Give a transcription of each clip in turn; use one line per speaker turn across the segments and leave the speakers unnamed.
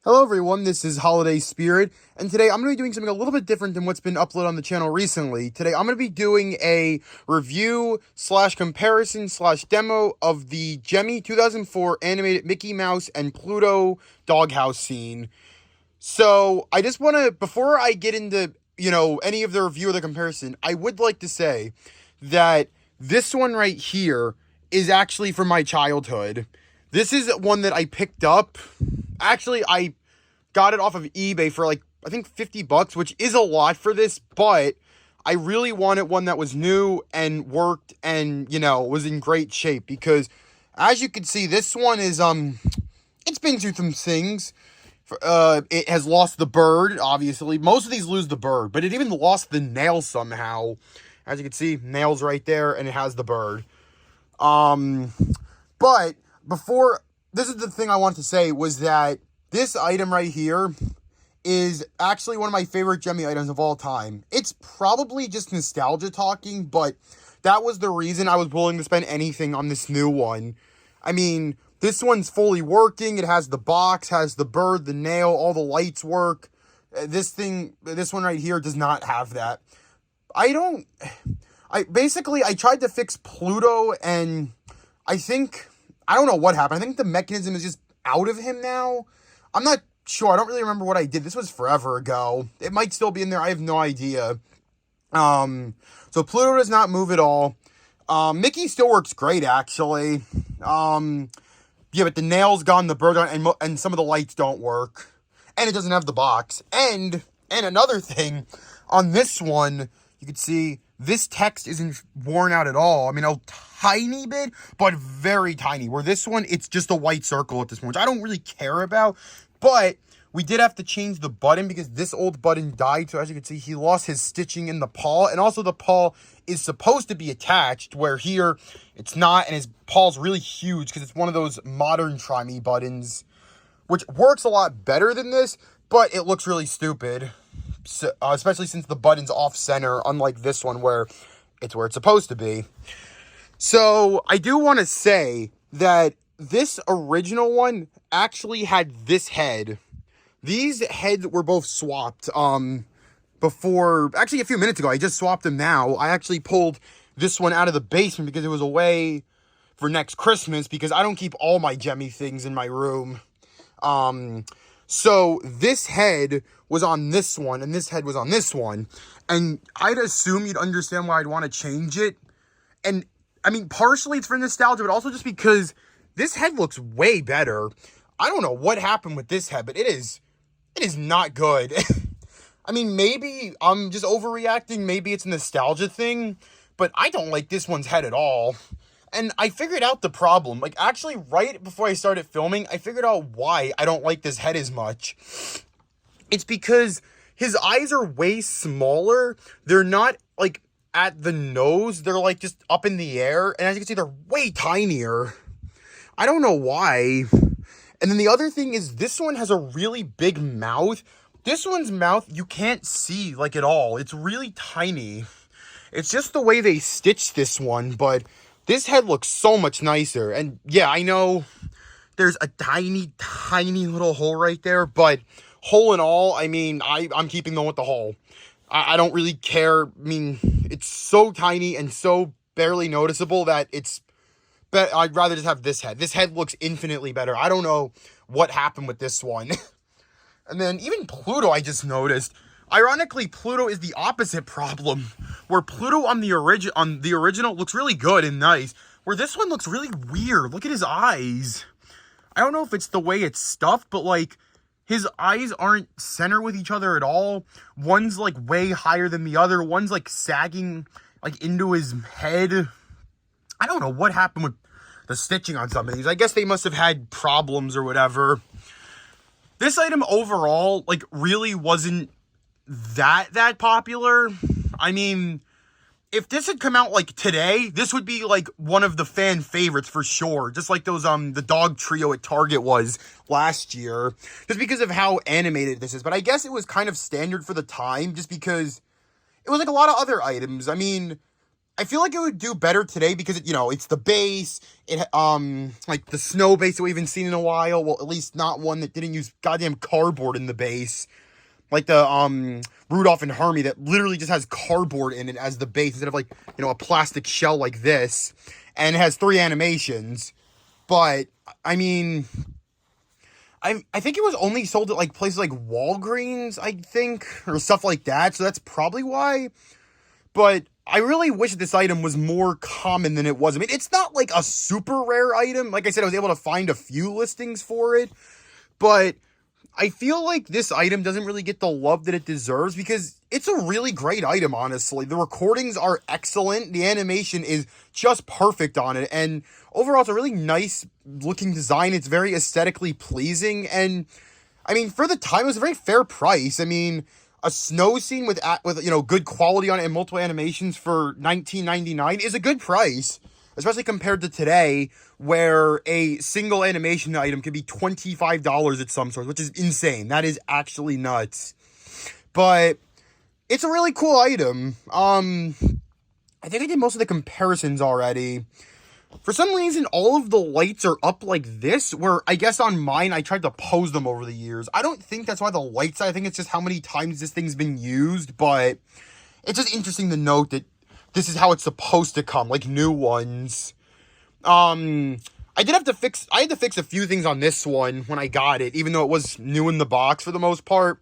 Hello everyone, this is Holiday Spirit, and today I'm going to be doing something a little bit different than what's been uploaded on the channel recently. Today I'm going to be doing a review slash comparison slash demo of the Gemmy 2004 animated Mickey Mouse and Pluto Doghouse scene. So I just want to, before I get into, any of the review or the comparison, I would like to say that this one right here is actually from my childhood. This is one that I picked up. Actually, I got it off of eBay for like, I think $50, which is a lot for this, but I really wanted one that was new and worked and, was in great shape because as you can see, this one is, it's been through some things. It has lost the bird, obviously. Most of these lose the bird, but it even lost the nail somehow. As you can see, nails right there, and it has the bird. But before, this is the thing I want to say, was that this item right here is actually one of my favorite Gemmy items of all time. It's probably just nostalgia talking, but that was the reason I was willing to spend anything on this new one. I mean, this one's fully working. It has the box, has the bird, the nail, all the lights work. This one right here does not have that. I tried to fix Pluto, and I don't know what happened. I think the mechanism is just out of him now. I'm not sure. I don't really remember what I did. This was forever ago. It might still be in there. I have no idea. So Pluto does not move at all. Mickey still works great, actually. Yeah, but the nail's gone, the bird gone, and some of the lights don't work. And it doesn't have the box. And another thing, on this one, you can see this text isn't worn out at all. I mean, a tiny bit, but very tiny. Where this one, it's just a white circle at this point, which I don't really care about. But we did have to change the button because this old button died. So as you can see, he lost his stitching in the paw. And also the paw is supposed to be attached, where here it's not. And his paw's really huge because it's one of those modern Try Me buttons, which works a lot better than this, but it looks really stupid. So, especially since the button's off center, unlike this one where it's supposed to be. So I do want to say that this original one actually had this head. These heads were both swapped before, actually a few minutes ago. I just swapped them now. I actually pulled this one out of the basement because it was away for next Christmas, because I don't keep all my Gemmy things in my room. So this head was on this one, and this head was on this one. And I'd assume you'd understand why I'd want to change it. And, I mean, partially it's for nostalgia, but also just because this head looks way better. I don't know what happened with this head, but it is not good. I mean, maybe I'm just overreacting. Maybe it's a nostalgia thing, but I don't like this one's head at all. And I figured out the problem. Like, actually, right before I started filming, I figured out why I don't like this head as much. It's because his eyes are way smaller. They're not, like, at the nose. They're, like, just up in the air. And as you can see, they're way tinier. I don't know why. And then the other thing is, this one has a really big mouth. This one's mouth, you can't see, like, at all. It's really tiny. It's just the way they stitched this one, but this head looks so much nicer. And yeah, I know there's a tiny, tiny little hole right there, but hole and all, I mean, I'm keeping them with the hole. I don't really care. I mean, it's so tiny and so barely noticeable that I'd rather just have this head. This head looks infinitely better. I don't know what happened with this one. And then even Pluto, I just noticed. Ironically, Pluto is the opposite problem, where Pluto on the original looks really good and nice, where this one looks really weird. Look at his eyes. I don't know if it's the way it's stuffed, but like, his eyes aren't center with each other at all. One's like way higher than the other. One's like sagging like into his head. I don't know what happened with the stitching on some of these. I guess they must have had problems or whatever. This item overall, like, really wasn't that popular. I mean, if this had come out like today, this would be like one of the fan favorites for sure. Just like those the dog trio at Target was last year, just because of how animated this is. But I guess it was kind of standard for the time, just because it was like a lot of other items. I mean, I feel like it would do better today because it's the base. It like the snow base that we haven't seen in a while. Well, at least not one that didn't use goddamn cardboard in the base. Like the Rudolph and Hermie that literally just has cardboard in it as the base instead of like, a plastic shell like this. And it has 3 animations. But I mean, I think it was only sold at like places like Walgreens, I think, or stuff like that. So that's probably why. But I really wish this item was more common than it was. I mean, it's not like a super rare item. Like I said, I was able to find a few listings for it. But I feel like this item doesn't really get the love that it deserves because it's a really great item, honestly. The recordings are excellent. The animation is just perfect on it. And overall, it's a really nice looking design. It's very aesthetically pleasing. And I mean, for the time, it was a very fair price. I mean, a snow scene with good quality on it and multiple animations for $19.99 is a good price, especially compared to today, where a single animation item could be $25 at some stores, which is insane. That is actually nuts. But it's a really cool item. I think I did most of the comparisons already. For some reason, all of the lights are up like this, where I guess on mine, I tried to pose them over the years. I don't think that's why the lights, I think it's just how many times this thing's been used, but it's just interesting to note that this is how it's supposed to come, like new ones. I had to fix a few things on this one when I got it, even though it was new in the box for the most part.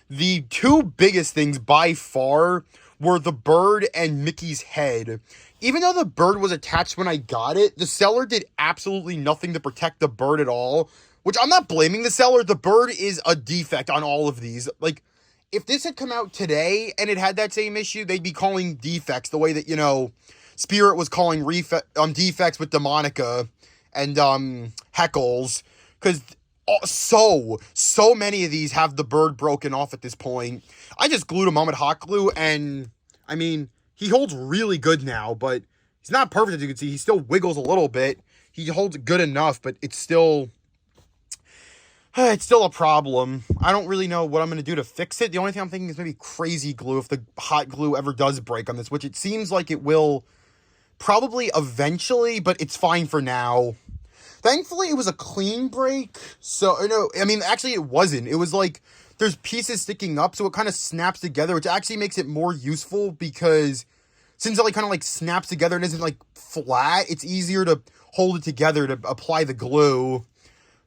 The 2 biggest things by far were the bird and Mickey's head. Even though the bird was attached when I got it, the seller did absolutely nothing to protect the bird at all, which I'm not blaming the seller. The bird is a defect on all of these. Like, if this had come out today and it had that same issue, they'd be calling defects the way that, Spirit was calling defects with Demonica and Heckles, because so many of these have the bird broken off at this point. I just glued him on with hot glue, and I mean, he holds really good now, but he's not perfect, as you can see. He still wiggles a little bit. He holds good enough, but it's still a problem. I don't really know what I'm going to do to fix it. The only thing I'm thinking is maybe crazy glue if the hot glue ever does break on this, which it seems like it will probably eventually, but it's fine for now. Thankfully, it was a clean break. So, actually it wasn't. It was like there's pieces sticking up, so it kind of snaps together, which actually makes it more useful because since it kind of snaps together and isn't flat, it's easier to hold it together to apply the glue.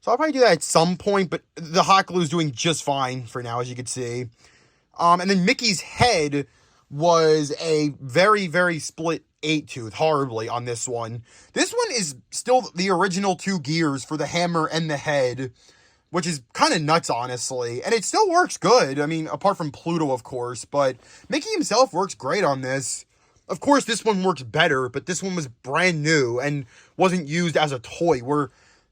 So I'll probably do that at some point, but the hot glue is doing just fine for now, as you can see. And then Mickey's head was a very, very split 8-tooth, horribly, on this one. This one is still the original 2 gears for the hammer and the head, which is kind of nuts, honestly. And it still works good. I mean, apart from Pluto, of course, but Mickey himself works great on this. Of course, this one works better, but this one was brand new and wasn't used as a toy,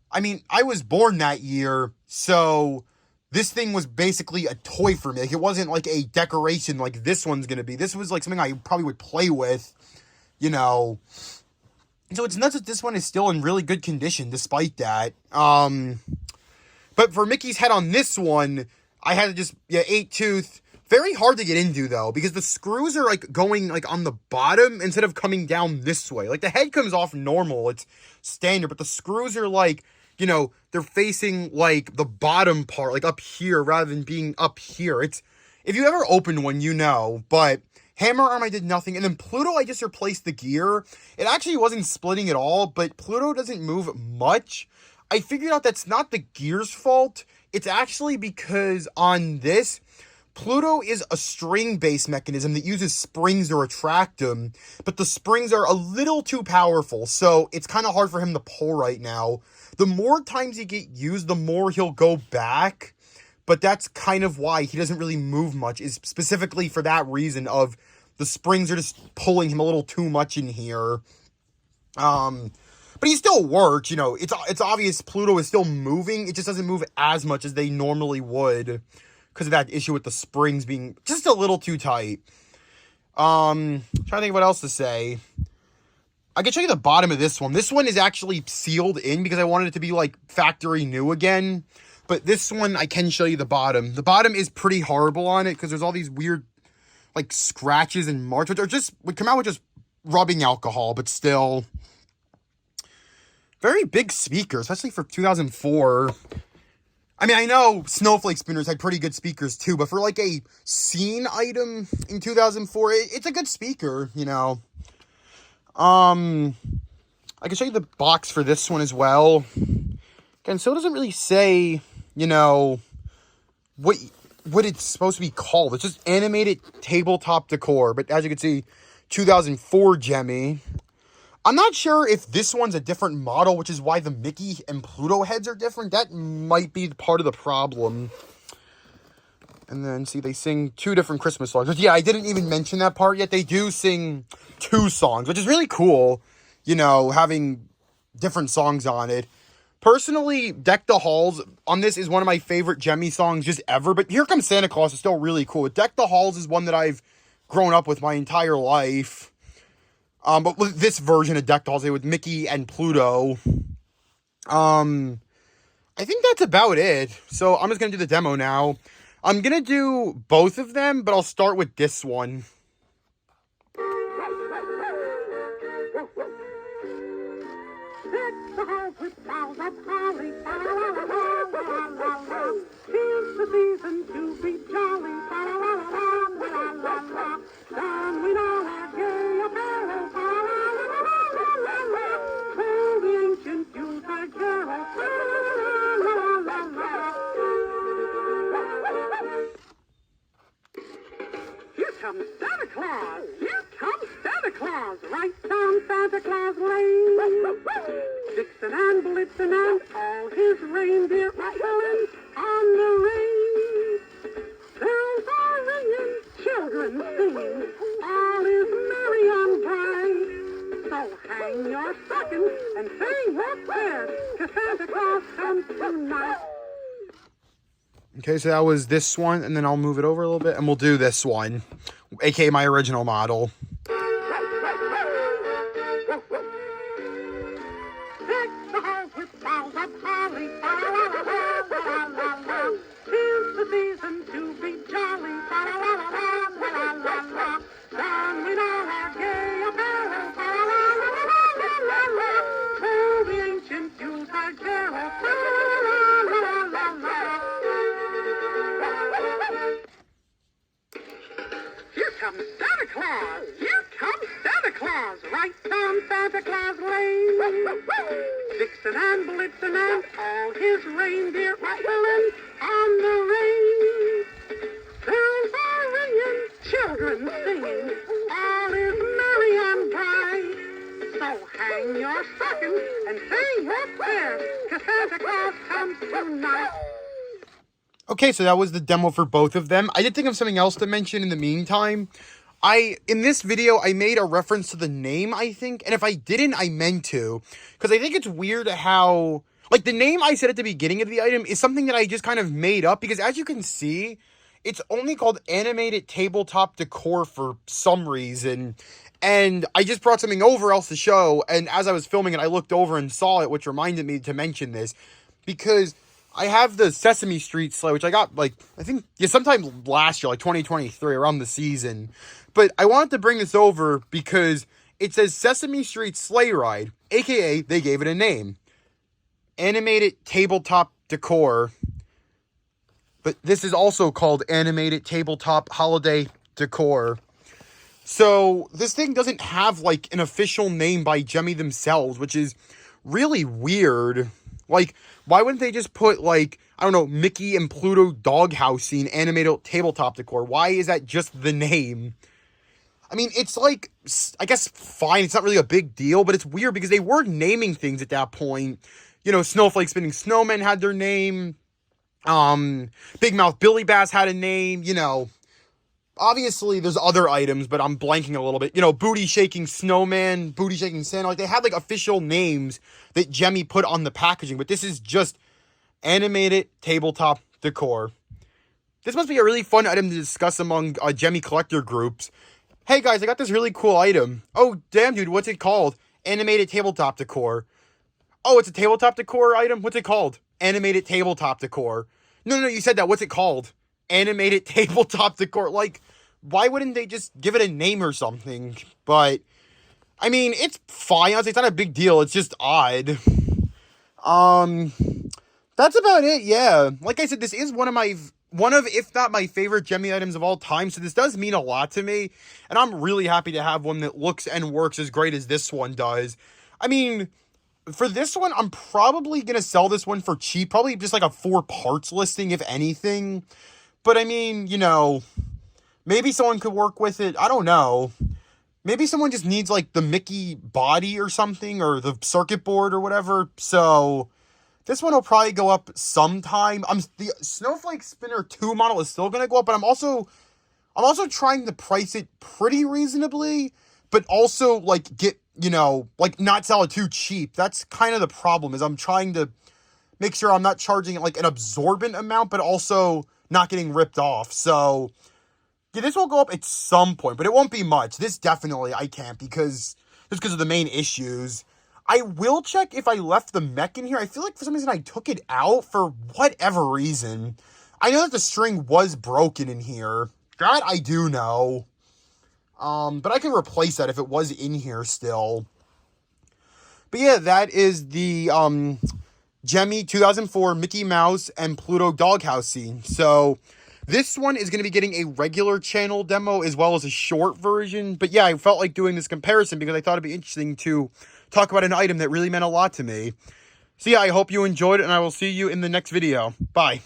I was born that year, so this thing was basically a toy for me. It wasn't like a decoration like this one's going to be. This was something I probably would play with, So it's nuts that this one is still in really good condition despite that. But for Mickey's head on this one, I had to just, 8-tooth. Very hard to get into, though, because the screws are, going, on the bottom instead of coming down this way. The head comes off normal. It's standard, but the screws are, they're facing, the bottom part, up here, rather than being up here. If you ever opened one, but hammer arm, I did nothing. And then Pluto, I just replaced the gear. It actually wasn't splitting at all, but Pluto doesn't move much. I figured out that's not the gear's fault. It's actually because on this, Pluto is a string-based mechanism that uses springs to retract him, but the springs are a little too powerful, so it's kind of hard for him to pull right now. The more times he get used, the more he'll go back, but that's kind of why he doesn't really move much, is specifically for that reason of the springs are just pulling him a little too much in here. But he still works, it's obvious Pluto is still moving, it just doesn't move as much as they normally would, because of that issue with the springs being just a little too tight. Trying to think what else to say. I can show you the bottom of this one. This one is actually sealed in because I wanted it to be factory new again. But this one, I can show you the bottom. The bottom is pretty horrible on it because there's all these weird scratches and marks, which would come out with just rubbing alcohol, but still. Very big speaker, especially for 2004. I mean, I know snowflake spinners had pretty good speakers too, but for like a scene item in 2004, it's a good speaker, you know. I can show you the box for this one as well. Again, so it doesn't really say, you know, what it's supposed to be called. It's just animated tabletop decor, but as you can see, 2004 Gemmy. I'm not sure if this one's a different model, which is why the Mickey and Pluto heads are different. That might be part of the problem. And then, see, they sing 2 different Christmas songs. But yeah, I didn't even mention that part yet. They do sing 2 songs, which is really cool, you know, having different songs on it. Personally, Deck the Halls on this is one of my favorite Gemmy songs just ever. But Here Comes Santa Claus is still really cool. Deck the Halls is one that I've grown up with my entire life. But with this version of Deck the Halls, with Mickey and Pluto, I think that's about it. So I'm just going to do the demo now. I'm going to do both of them, but I'll start with this one.
Tis the season to be jolly, don we all our gay apparel, through the ancient Yuletide carol, Here comes Santa Claus, here comes Santa Claus, right down Santa Claus Lane. Vixen and Blitzen and all his reindeer are pulling on the reins. Bells are ringing, children singing, all is merry and bright. So hang your stockings and say your prayers, 'cause Santa Claus comes tonight.
Okay, so that was this one, and then I'll move it over a little bit, and we'll do this one, aka my original model.
Tis the season to be jolly, don we all our gay apparel, through the ancient Yuletide carol. Here comes Santa Claus, here comes Santa Claus, right down Santa Claus Lane. Vixen and Blitzen and all his reindeer are pulling on the reins. Bells are ringing, children singing, all is merry and bright. So hang your stockings and say your prayers, 'cause Santa Claus comes tonight.
Okay, so that was the demo for both of them. I did think of something else to mention in the meantime. In this video, I made a reference to the name, I think. And if I didn't, I meant to. Because I think it's weird how, like, the name I said at the beginning of the item is something that I just kind of made up. Because as you can see, it's only called Animated Tabletop Decor for some reason. And I just brought something over else to show. And as I was filming it, I looked over and saw it, which reminded me to mention this. Because I have the Sesame Street sleigh, which I got, like, I think, yeah, sometime last year, like 2023, around the season. But I wanted to bring this over because it says Sesame Street Sleigh Ride, aka they gave it a name. Animated Tabletop Decor. But this is also called Animated Tabletop Holiday Decor. So this thing doesn't have, like, an official name by Gemmy themselves, which is really weird. Like, why wouldn't they just put, like, I don't know, Mickey and Pluto Doghouse scene animated tabletop decor? Why is that just the name? I mean, it's like, I guess, fine. It's not really a big deal, but it's weird because they were naming things at that point. You know, Snowflake Spinning Snowmen had their name. Big Mouth Billy Bass had a name, you know. Obviously, there's other items, but I'm blanking a little bit. You know, Booty Shaking Snowman, Booty Shaking Santa. Like, they had, like, official names that Gemmy put on the packaging. But this is just Animated Tabletop Decor. This must be a really fun item to discuss among Gemmy collector groups. Hey, guys, I got this really cool item. Oh, damn, dude, what's it called? Animated Tabletop Decor. Oh, it's a tabletop decor item? What's it called? Animated Tabletop Decor. No, you said that. What's it called? Animated Tabletop Decor. Like, why wouldn't they just give it a name or something? But I mean, it's fine. It's not a big deal. It's just odd. That's about it, yeah. Like I said, this is one of, if not my favorite Gemmy items of all time, so this does mean a lot to me, and I'm really happy to have one that looks and works as great as this one does. I mean, for this one, I'm probably gonna sell this one for cheap, probably just like a 4 parts listing, if anything. But I mean, you know, maybe someone could work with it, I don't know. Maybe someone just needs, like, the Mickey body or something, or the circuit board or whatever, so this one will probably go up sometime. The Snowflake Spinner 2 model is still going to go up, but I'm also trying to price it pretty reasonably, but also, like, get, you know, like, not sell it too cheap. That's kind of the problem, is I'm trying to make sure I'm not charging, like, an absorbent amount, but also not getting ripped off. So, yeah, this will go up at some point, but it won't be much. This definitely I can't, just because of the main issues. I will check if I left the mech in here. I feel like for some reason I took it out for whatever reason. I know that the string was broken in here. That I do know. But I can replace that if it was in here still. But yeah, that is the Gemmy 2004 Mickey Mouse and Pluto Doghouse scene. So this one is going to be getting a regular channel demo as well as a short version. But yeah, I felt like doing this comparison because I thought it'd be interesting to talk about an item that really meant a lot to me. So yeah, I hope you enjoyed it, and I will see you in the next video. Bye.